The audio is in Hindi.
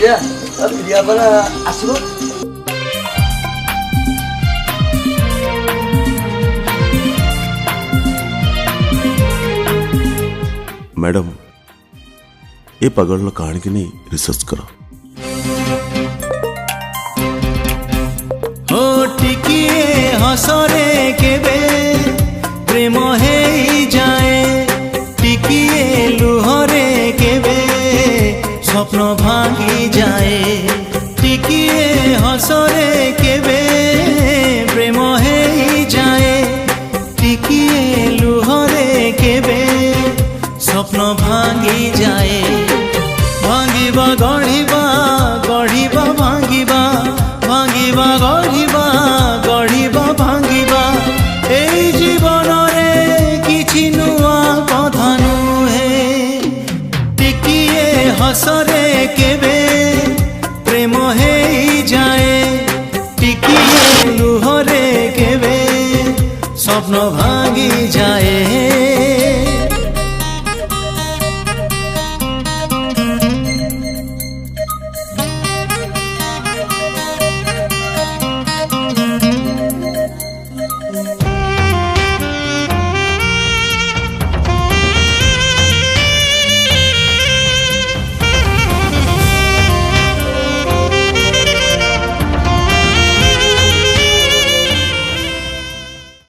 प्रिया प्रिया परा आसो मैडम ये पागल कहानी की नहीं रिसर्च करो। हो टिकिए हसरे केबे प्रेम हे जाए टिकिए लुहरे केबे स्वप्न भांगी जाए टिकिए हसरे केबे प्रेम हे जाए टिकिए लुहरे केबे स्वप्न भांगी जाए भांगिबा गढ़िबा गढ़िबा भांगिबा भांगिबा गढ़िबा गढ़िबा भांगिबा एई जीवन रे किछि नुआ कथा नुहे टिकिए हसरे केबे प्रेम हे जाए टिकिए लुहरे केबे स्वप्न भांगी जाए।